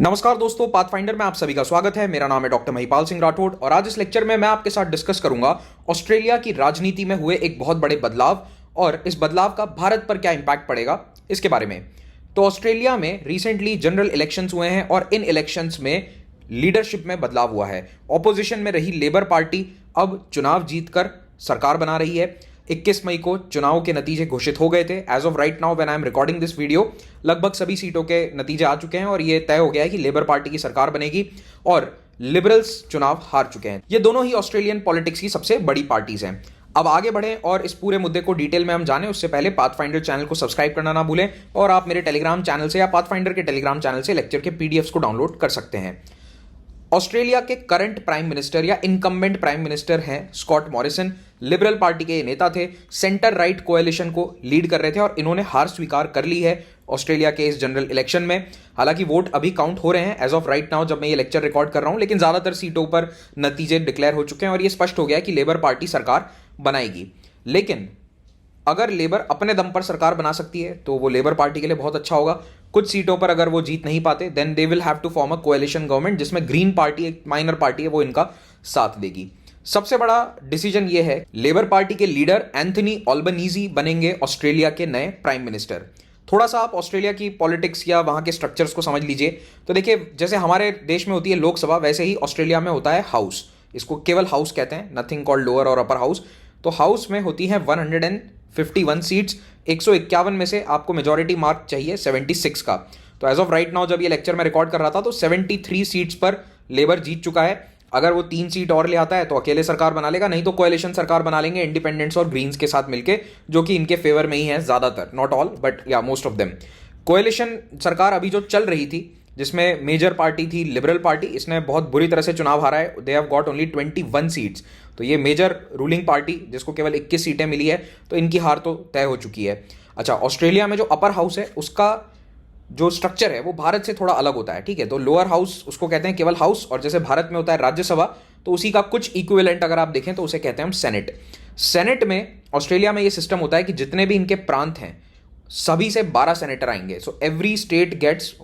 नमस्कार दोस्तों, पाथफाइंडर में आप सभी का स्वागत है। मेरा नाम है डॉक्टर महिपाल सिंह राठौड़ और आज इस लेक्चर में मैं आपके साथ डिस्कस करूंगा ऑस्ट्रेलिया की राजनीति में हुए एक बहुत बड़े बदलाव और इस बदलाव का भारत पर क्या इंपैक्ट पड़ेगा इसके बारे में। तो ऑस्ट्रेलिया में रिसेंटली जनरल इलेक्शंस हुए हैं और इन इलेक्शंस में लीडरशिप में बदलाव हुआ है। ऑपोजिशन में रही लेबर पार्टी अब चुनाव जीतकर सरकार बना रही है। 21 मई को चुनाव के नतीजे घोषित हो गए थे। As of right now when I am recording this video लगभग सभी सीटों के नतीजे आ चुके हैं और ये तय हो गया है कि लेबर पार्टी की सरकार बनेगी और लिबरल्स चुनाव हार चुके हैं। ये दोनों ही ऑस्ट्रेलियन पॉलिटिक्स की सबसे बड़ी पार्टीज हैं। अब आगे बढ़ें और इस पूरे मुद्दे को डिटेल में हम जानें उससे पहले पाथफाइंडर चैनल को सब्सक्राइब करना ना भूलें और आप मेरे टेलीग्राम चैनल से या पाथफाइंडर के टेलीग्राम चैनल से लेक्चर के पीडीएफ्स को डाउनलोड कर सकते हैं। ऑस्ट्रेलिया के करंट प्राइम मिनिस्टर या इनकम्बेंट प्राइम मिनिस्टर हैं स्कॉट मॉरिसन। लिबरल पार्टी के ये नेता थे, सेंटर राइट कोएलिशन को लीड कर रहे थे और इन्होंने हार स्वीकार कर ली है ऑस्ट्रेलिया के इस जनरल इलेक्शन में। हालांकि वोट अभी काउंट हो रहे हैं एज ऑफ राइट नाउ जब मैं ये लेक्चर रिकॉर्ड कर रहा हूं, लेकिन ज्यादातर सीटों पर नतीजे डिक्लेयर हो चुके हैं और ये स्पष्ट हो गया है कि लेबर पार्टी सरकार बनाएगी। लेकिन अगर लेबर अपने दम पर सरकार बना सकती है तो वो लेबर पार्टी के लिए बहुत अच्छा होगा। कुछ सीटों पर अगर वो जीत नहीं पाते then they will have to form a coalition government जिसमें ग्रीन पार्टी, एक माइनर पार्टी है, वो इनका साथ देगी। सबसे बड़ा डिसीजन ये है, लेबर पार्टी के लीडर एंथनी अल्बनीजी बनेंगे ऑस्ट्रेलिया के नए प्राइम मिनिस्टर। थोड़ा सा आप ऑस्ट्रेलिया की पॉलिटिक्स या वहां के स्ट्रक्चर्स को समझ लीजिए तो देखिए, जैसे हमारे देश में होती है लोकसभा, वैसे ही ऑस्ट्रेलिया में होता है हाउस। इसको केवल हाउस कहते हैं, नथिंग कॉल्ड लोअर और अपर हाउस। तो हाउस में होती है 151 सीट्स। 151 में से आपको मेजॉरिटी मार्क चाहिए 76 का। तो एज ऑफ राइट नाउ जब ये लेक्चर में रिकॉर्ड कर रहा था तो 73 सीट्स पर लेबर जीत चुका है। अगर वो 3 सीट और ले आता है तो अकेले सरकार बना लेगा, नहीं तो कोएलिशन सरकार बना लेंगे इंडिपेंडेंट्स और ग्रीन्स के साथ मिलके, जो कि इनके फेवर में ही है ज्यादातर, नॉट ऑल बट या मोस्ट ऑफ देम। कोएलिशन सरकार अभी जो चल रही थी जिसमें मेजर पार्टी थी लिबरल पार्टी, इसने बहुत बुरी तरह से चुनाव हारा है। They have got only 21 seats. तो ये मेजर रूलिंग पार्टी जिसको केवल 21 सीटें मिली है, तो इनकी हार तो तय हो चुकी है। अच्छा, ऑस्ट्रेलिया में जो अपर हाउस है उसका जो स्ट्रक्चर है वो भारत से थोड़ा अलग होता है, ठीक है। तो लोअर हाउस उसको कहते हैं केवल हाउस, और जैसे भारत में होता है राज्यसभा, तो उसी का कुछ इक्विवेलेंट अगर आप देखें तो उसे कहते हैं हम सेनेट। सेनेट में ऑस्ट्रेलिया में ये सिस्टम होता है कि जितने भी इनके प्रांत हैं सभी से 12 सेनेटर आएंगे। So every state gets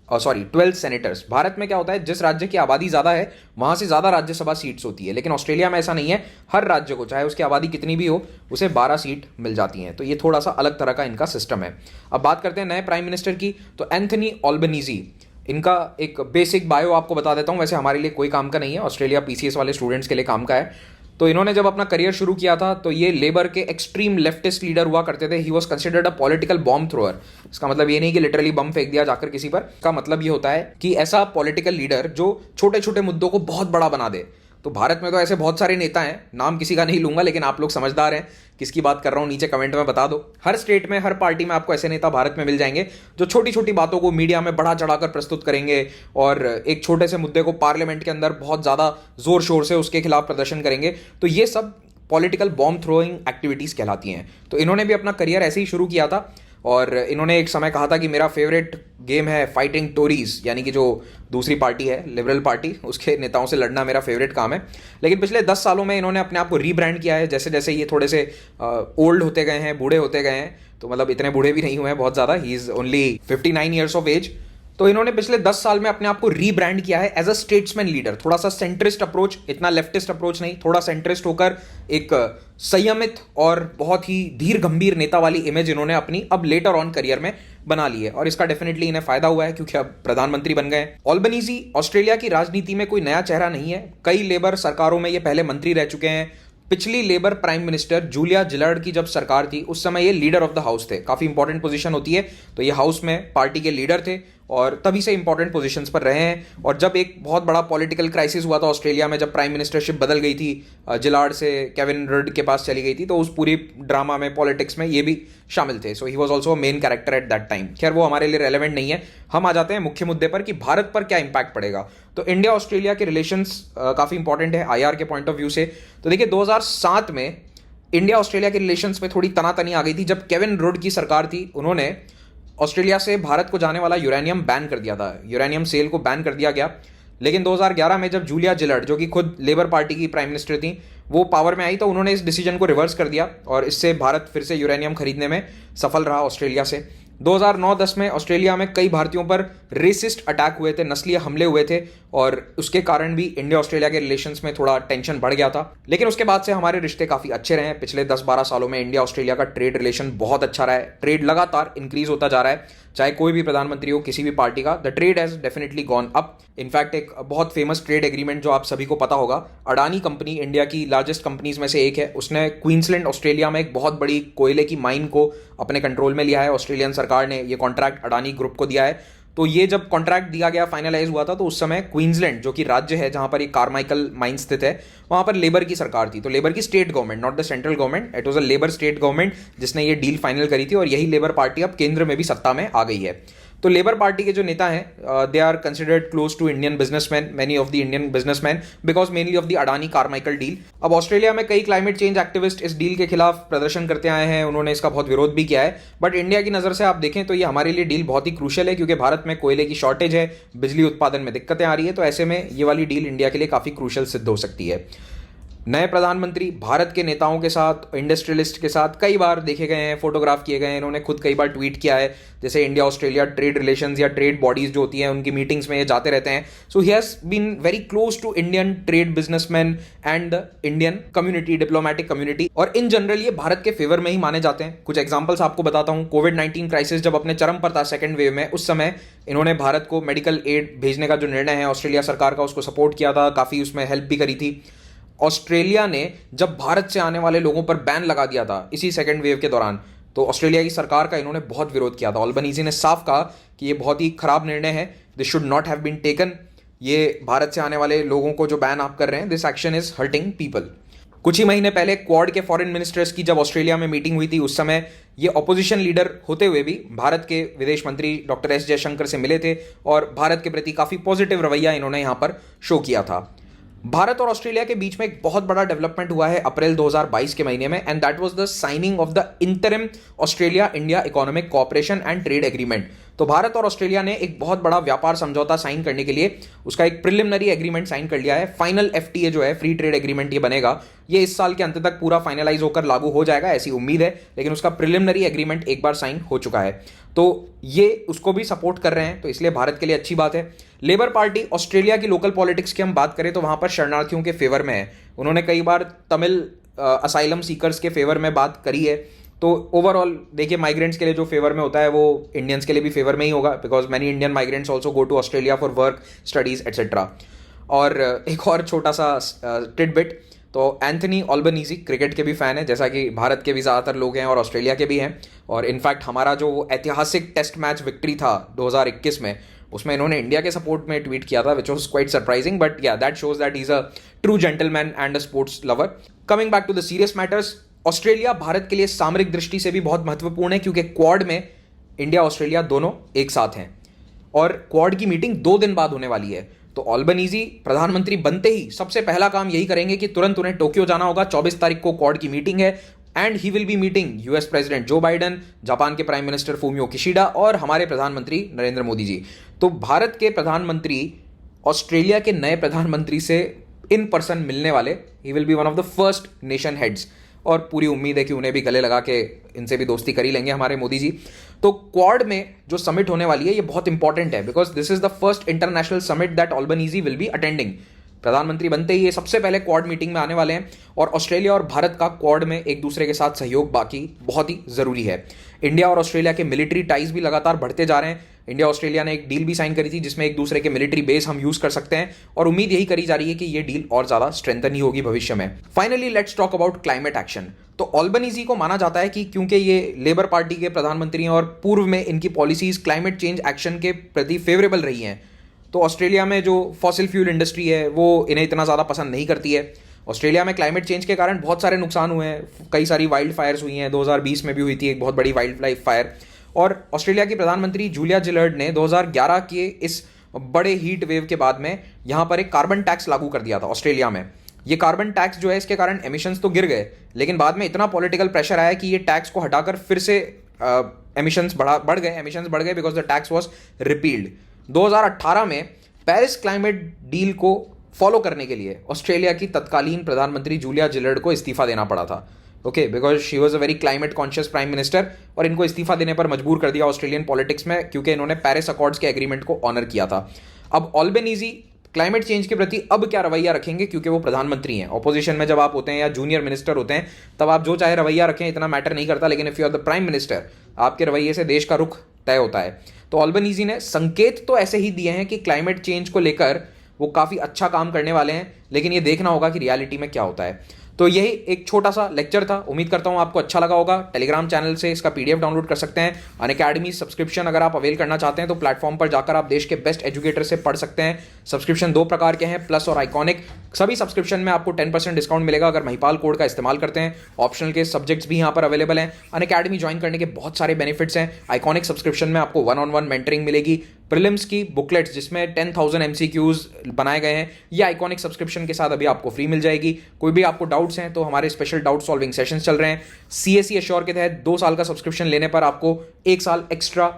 12 senators. Bharat में क्या होता है, जिस राज्य की आबादी ज्यादा है वहां से ज्यादा राज्यसभा सीट्स होती है, लेकिन ऑस्ट्रेलिया में ऐसा नहीं है। हर राज्य को, चाहे उसकी आबादी कितनी भी हो, उसे 12 सीट मिल जाती हैं। तो ये थोड़ा सा अलग तरह का इनका सिस्टम है। अब बात करते हैं नए प्राइम मिनिस्टर की। तो एंथनी अल्बनीजी, इनका एक बेसिक बायो आपको बता देता हूं। वैसे हमारे लिए कोई काम का नहीं है, ऑस्ट्रेलिया पीसीएस वाले स्टूडेंट्स के लिए काम का है। तो इन्होंने जब अपना करियर शुरू किया था तो ये लेबर के एक्सट्रीम लेफ्टिस्ट लीडर हुआ करते थे। He was considered a political bomb thrower. इसका मतलब ये नहीं कि लिटरली बम फेंक दिया जाकर किसी पर, का मतलब ये होता है कि ऐसा पॉलिटिकल लीडर जो छोटे छोटे मुद्दों को बहुत बड़ा बना दे। तो भारत में तो ऐसे बहुत सारे नेता हैं, नाम किसी का नहीं लूंगा, लेकिन आप लोग समझदार हैं किसकी बात कर रहा हूं, नीचे कमेंट में बता दो। हर स्टेट में, हर पार्टी में आपको ऐसे नेता भारत में मिल जाएंगे जो छोटी छोटी बातों को मीडिया में बढ़ा चढ़ाकर प्रस्तुत करेंगे और एक छोटे से मुद्दे को पार्लियामेंट के अंदर बहुत ज्यादा जोर शोर से उसके खिलाफ प्रदर्शन करेंगे। तो ये सब पॉलिटिकल बॉम्ब थ्रोइंग एक्टिविटीज कहलाती हैं। तो इन्होंने भी अपना करियर ऐसे ही शुरू किया था और इन्होंने एक समय कहा था कि मेरा फेवरेट गेम है फाइटिंग टोरीज, यानी कि जो दूसरी पार्टी है लिबरल पार्टी, उसके नेताओं से लड़ना मेरा फेवरेट काम है। लेकिन पिछले 10 सालों में इन्होंने अपने आप को रीब्रांड किया है। जैसे जैसे ये थोड़े से ओल्ड होते गए हैं, बूढ़े होते गए हैं, तो मतलब इतने बूढ़े भी नहीं हुए हैं बहुत ज़्यादा, he is only 59 years of age. तो इन्होंने पिछले 10 साल में अपने आप को रीब्रांड किया है एज अ स्टेट्समैन लीडर। थोड़ा सा सेंट्रिस्ट अप्रोच, इतना लेफ्टिस्ट अप्रोच नहीं, थोड़ा सेंट्रिस्ट होकर एक संयमित और बहुत ही धीर गंभीर नेता वाली इमेज इन्होंने अपनी अब लेटर ऑन करियर में बना ली है और इसका डेफिनेटली इन्हें फायदा हुआ है क्योंकि अब प्रधानमंत्री बन गए। अल्बनीजी ऑस्ट्रेलिया की राजनीति में कोई नया चेहरा नहीं है, कई लेबर सरकारों में ये पहले मंत्री रह चुके हैं। पिछली लेबर प्राइम मिनिस्टर जूलिया जिलार्ड की जब सरकार थी उस समय ये लीडर ऑफ द हाउस थे। काफी इंपॉर्टेंट पोजीशन होती है, तो ये हाउस में पार्टी के लीडर थे और तभी से इंपॉर्टेंट पोजीशंस पर रहे हैं। और जब एक बहुत बड़ा पॉलिटिकल क्राइसिस हुआ था ऑस्ट्रेलिया में, जब प्राइम मिनिस्टरशिप बदल गई थी, जिलार्ड से केविन रड के पास चली गई थी, तो उस पूरी ड्रामा में, पॉलिटिक्स में ये भी शामिल थे। So he was also main character at that time. खैर वो हमारे लिए रेलेवेंट नहीं है। हम आ जाते हैं मुख्य मुद्दे पर कि भारत पर क्या इंपैक्ट पड़ेगा। तो इंडिया ऑस्ट्रेलिया के रिलेशंस काफी इंपॉर्टेंट है आईआर के पॉइंट ऑफ व्यू से। तो देखिए 2007 में इंडिया ऑस्ट्रेलिया के रिलेशंस में थोड़ी तनातनी आ गई थी जब केविन रुड की सरकार थी। उन्होंने ऑस्ट्रेलिया से भारत को जाने वाला यूरेनियम बैन कर दिया था, यूरेनियम सेल को बैन कर दिया गया। लेकिन 2011 में जब जूलिया जिलार्ड, जो कि खुद लेबर पार्टी की प्राइम मिनिस्टर थी, वो पावर में आई तो उन्होंने इस डिसीजन को रिवर्स कर दिया और इससे भारत फिर से यूरेनियम खरीदने में सफल रहा ऑस्ट्रेलिया से। 2009-10 में ऑस्ट्रेलिया में कई भारतीयों पर रेसिस्ट अटैक हुए थे, नस्लीय हमले हुए थे और उसके कारण भी इंडिया ऑस्ट्रेलिया के रिलेशंस में थोड़ा टेंशन बढ़ गया था। लेकिन उसके बाद से हमारे रिश्ते काफ़ी अच्छे रहे हैं। पिछले 10-12 सालों में इंडिया ऑस्ट्रेलिया का ट्रेड रिलेशन बहुत अच्छा रहा है। ट्रेड लगातार इंक्रीज होता जा रहा है, चाहे कोई भी प्रधानमंत्री हो किसी भी पार्टी का। The trade has definitely gone up. In fact एक बहुत फेमस ट्रेड एग्रीमेंट जो आप सभी को पता होगा, अडानी कंपनी इंडिया की लार्जेस्ट कंपनीज में से एक है, उसने क्वींसलैंड ऑस्ट्रेलिया में एक बहुत बड़ी कोयले की माइन को अपने कंट्रोल में लिया है। ऑस्ट्रेलियन सरकार ने ये कॉन्ट्रैक्ट अडानी ग्रुप को दिया है। तो ये जब कॉन्ट्रैक्ट दिया गया, फाइनलाइज हुआ था, तो उस समय क्वींसलैंड जो कि राज्य है जहां पर ये कार्माइकल माइन स्थित है, वहां पर लेबर की सरकार थी। तो लेबर की state government, not the central government, it was a labour state government जिसने ये डील फाइनल करी थी और यही लेबर पार्टी अब केंद्र में भी सत्ता में आ गई है। तो लेबर पार्टी के जो नेता हैं, they are considered close to Indian businessman, many of the Indian businessman, because mainly of the Adani Carmichael deal. अब ऑस्ट्रेलिया में कई क्लाइमेट चेंज एक्टिविस्ट इस डील के खिलाफ प्रदर्शन करते आए हैं, उन्होंने इसका बहुत विरोध भी किया है। बट इंडिया की नजर से आप देखें तो ये हमारे लिए डील बहुत ही क्रूशियल है, क्योंकि भारत में कोयले की शॉर्टेज है, बिजली उत्पादन में दिक्कतें आ रही है। तो ऐसे में ये वाली डील इंडिया के लिए काफी क्रूशियल सिद्ध हो सकती है। नए प्रधानमंत्री भारत के नेताओं के साथ, इंडस्ट्रियलिस्ट के साथ कई बार देखे गए हैं, फोटोग्राफ किए गए हैं, इन्होंने खुद कई बार ट्वीट किया है। जैसे इंडिया ऑस्ट्रेलिया ट्रेड रिलेशंस या ट्रेड बॉडीज जो होती हैं उनकी मीटिंग्स में ये जाते रहते हैं। So he has been very close to Indian trade businessman and the Indian community, diplomatic community, और इन जनरल ये भारत के फेवर में ही माने जाते हैं। कुछ एग्जांपल्स आपको बताता हूं। कोविड-19 क्राइसिस जब अपने चरम पर था सेकेंड वेव में, उस समय इन्होंने भारत को मेडिकल एड भेजने का जो निर्णय है ऑस्ट्रेलिया सरकार का, उसको सपोर्ट किया था, काफी उसमें हेल्प भी करी थी। ऑस्ट्रेलिया ने जब भारत से आने वाले लोगों पर बैन लगा दिया था इसी सेकेंड वेव के दौरान, तो ऑस्ट्रेलिया की सरकार का इन्होंने बहुत विरोध किया था। अल्बनीजी ने साफ कहा कि ये बहुत ही खराब निर्णय है, this should not have been taken. ये भारत से आने वाले लोगों को जो बैन आप कर रहे हैं, this action is hurting people. कुछ ही महीने पहले क्वाड के फॉरेन मिनिस्टर्स की जब ऑस्ट्रेलिया में मीटिंग हुई थी, उस समय ये ऑपोजिशन लीडर होते हुए भी भारत के विदेश मंत्री डॉक्टर एस जयशंकर से मिले थे और भारत के प्रति काफी पॉजिटिव रवैया इन्होंने यहां पर शो किया था। भारत और ऑस्ट्रेलिया के बीच में एक बहुत बड़ा डेवलपमेंट हुआ है अप्रैल 2022 के महीने में, and that was the signing off the interim Australia India economic cooperation and trade agreement. तो भारत और ऑस्ट्रेलिया ने एक बहुत बड़ा व्यापार समझौता साइन करने के लिए उसका एक प्रिलिमिनरी एग्रीमेंट साइन कर लिया है। फाइनल एफटीए जो है, फ्री ट्रेड एग्रीमेंट, ये बनेगा, ये इस साल के अंत तक पूरा फाइनलाइज होकर लागू हो जाएगा ऐसी उम्मीद है, लेकिन उसका प्रिलिमिनरी एग्रीमेंट एक बार साइन हो चुका है। तो ये उसको भी सपोर्ट कर रहे हैं, तो इसलिए भारत के लिए अच्छी बात है। लेबर पार्टी ऑस्ट्रेलिया की लोकल पॉलिटिक्स की हम बात करें तो वहां पर शरणार्थियों के फेवर में है। उन्होंने कई बार तमिल असाइलम सीकर्स के फेवर में बात करी है। तो ओवरऑल देखिए, माइग्रेंट्स के लिए जो फेवर में होता है वो इंडियंस के लिए भी फेवर में ही होगा, because many Indian migrants also go to Australia for work, studies etcetera. और एक और छोटा सा टिडबिट, तो एंथनी ऑल्बनीजी क्रिकेट के भी फैन है, जैसा कि भारत के भी ज़्यादातर लोग हैं और ऑस्ट्रेलिया के भी हैं। और इनफैक्ट हमारा जो ऐतिहासिक टेस्ट मैच विक्ट्री था 2021 में, उसमें इन्होंने इंडिया के सपोर्ट में ट्वीट किया था, which was quite surprising, but ya that shows that he is a true gentleman and a sports lover. Coming back to the serious matters, Australia Bharat के लिए सामरिक दृष्टि से भी बहुत महत्वपूर्ण है, क्योंकि क्वाड में इंडिया ऑस्ट्रेलिया दोनों एक साथ हैं और क्वाड की मीटिंग 2 दिन बाद होने वाली है। तो ऑल्बनीजी प्रधानमंत्री बनते ही सबसे पहला काम यही करेंगे कि तुरंत उन्हें टोक्यो जाना होगा। 24 तारीख को क्वाड की मीटिंग है and he will be meeting US president जो बाइडन, जापान के प्राइम मिनिस्टर फूमियो किशिडा और हमारे प्रधानमंत्री नरेंद्र मोदी जी। तो भारत के प्रधानमंत्री ऑस्ट्रेलिया के नए प्रधानमंत्री से इन पर्सन मिलने वाले, he will be one of the first nation heads, और पूरी उम्मीद है कि उन्हें भी गले लगा के इनसे भी दोस्ती कर ही लेंगे हमारे मोदी जी। तो क्वाड में जो समिट होने वाली है ये बहुत इंपॉर्टेंट है, because this is the first international summit that Albanese will be attending. प्रधानमंत्री बनते ही ये सबसे पहले क्वाड मीटिंग में आने वाले हैं, और ऑस्ट्रेलिया और भारत का क्वाड में एक दूसरे के साथ सहयोग बाकी बहुत ही जरूरी है। इंडिया और ऑस्ट्रेलिया के मिलिट्री टाइज भी लगातार बढ़ते जा रहे हैं। इंडिया ऑस्ट्रेलिया ने एक डील भी साइन करी थी जिसमें एक दूसरे के मिलिट्री बेस हम यूज कर सकते हैं, और उम्मीद यही करी जा रही है कि ये डील और ज्यादा स्ट्रेंथन ही होगी भविष्य में। Finally let's talk about climate action. तो ऑल्बनीजी को माना जाता है कि क्योंकि ये लेबर पार्टी के प्रधानमंत्री हैं और पूर्व में इनकी पॉलिसीज क्लाइमेट चेंज एक्शन के प्रति फेवरेबल रही हैं, तो ऑस्ट्रेलिया में जो फॉसिल फ्यूल इंडस्ट्री है वो इन्हें इतना ज़्यादा पसंद नहीं करती है। ऑस्ट्रेलिया में क्लाइमेट चेंज के कारण बहुत सारे नुकसान हुए हैं, कई सारी वाइल्ड फायर्स हुई हैं। 2020 में भी हुई थी एक बहुत बड़ी वाइल्ड लाइफ फायर, और ऑस्ट्रेलिया की प्रधानमंत्री जूलिया जिलर्ड ने 2011 के इस बड़े हीट वेव के बाद में यहाँ पर एक कार्बन टैक्स लागू कर दिया था ऑस्ट्रेलिया में। ये कार्बन टैक्स जो है, इसके कारण एमिशंस तो गिर गए, लेकिन बाद में इतना पॉलिटिकल प्रेशर आया कि ये टैक्स को हटाकर फिर से एमिशंस बढ़ गए because the tax was repealed. 2018 में पेरिस क्लाइमेट डील को फॉलो करने के लिए ऑस्ट्रेलिया की तत्कालीन प्रधानमंत्री जूलिया जिलर्ड को इस्तीफा देना पड़ा था। Okay, because she was a very climate conscious prime minister, और इनको इस्तीफा देने पर मजबूर कर दिया ऑस्ट्रेलियन पॉलिटिक्स में, क्योंकि इन्होंने पेरिस अकॉर्ड्स के एग्रीमेंट को ऑनर किया था। अब ऑल्बेनीजी क्लाइमेट चेंज के प्रति अब क्या रवैया रखेंगे, क्योंकि वो प्रधानमंत्री हैं। ऑपोजिशन में जब आप होते हैं या जूनियर मिनिस्टर होते हैं, तब आप जो चाहे रवैया रखें, इतना मैटर नहीं करता, लेकिन if you are the prime minister, आपके रवैये से देश का रुख तय होता है। तो ऑल्बेनीजी ने संकेत तो ऐसे ही दिए हैं कि क्लाइमेट चेंज को लेकर वो काफ़ी अच्छा काम करने वाले हैं, लेकिन ये देखना होगा कि रियलिटी में क्या होता है। तो यही एक छोटा सा लेक्चर था, उम्मीद करता हूँ आपको अच्छा लगा होगा। टेलीग्राम चैनल से इसका पीडीएफ डाउनलोड कर सकते हैं। अनअकैडमी सब्सक्रिप्शन अगर आप अवेल करना चाहते हैं तो प्लेटफॉर्म पर जाकर आप देश के बेस्ट एजुकेटर से पढ़ सकते हैं। सब्सक्रिप्शन 2 प्रकार के हैं, प्लस और आइकॉनिक। सभी सब्सक्रिप्शन में आपको 10% डिस्काउंट मिलेगा अगर महिपाल कोड का इस्तेमाल करते हैं। ऑप्शनल के सब्जेक्ट्स भी यहाँ पर अवेलेबल हैं। अनअकैडमी ज्वाइन करने के बहुत सारे बेनिफिट्स हैं। आइकॉनिक सब्सक्रिप्शन में आपको 1-on-1 मेंटरिंग मिलेगी। प्रीलिम्स की बुकलेट्स जिसमें 10,000 MCQs बनाए गए हैं, ये आइकॉनिक सब्सक्रिप्शन के साथ अभी आपको फ्री मिल जाएगी। कोई भी आपको डाउट्स हैं तो हमारे स्पेशल डाउट सॉल्विंग सेशंस चल रहे हैं। CSE एश्योर के तहत 2 साल का सब्सक्रिप्शन लेने पर आपको 1 साल एक्स्ट्रा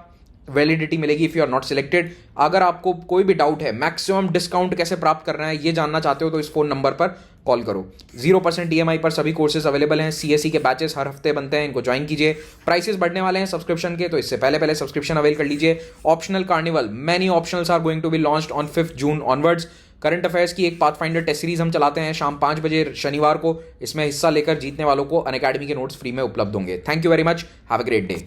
वैलिडिटी मिलेगी if you are not selected. अगर आपको कोई भी डाउट है, मैक्सिमम डिस्काउंट कैसे प्राप्त करना है ये जानना चाहते हो, तो इस फोन नंबर पर कॉल करो। 0% EMI पर सभी कोर्सेज अवेलेबल हैं। CSE के बैचेस हर हफ्ते बनते हैं, इनको ज्वाइन कीजिए। प्राइसेस बढ़ने वाले हैं सब्सक्रिप्शन के, तो इससे पहले सब्सक्रिप्शन अवेल कर लीजिए। Optional carnival, many optionals are going to be launched on 5 June onwards. Current affairs की एक पाथफाइंडर टेस्ट सीरीज हम चलाते हैं शाम 5 बजे शनिवार को। इसमें हिस्सा लेकर जीतने वालों को अनअकैडमी के नोट्स फ्री में उपलब्ध होंगे। Thank you very much, have a great day.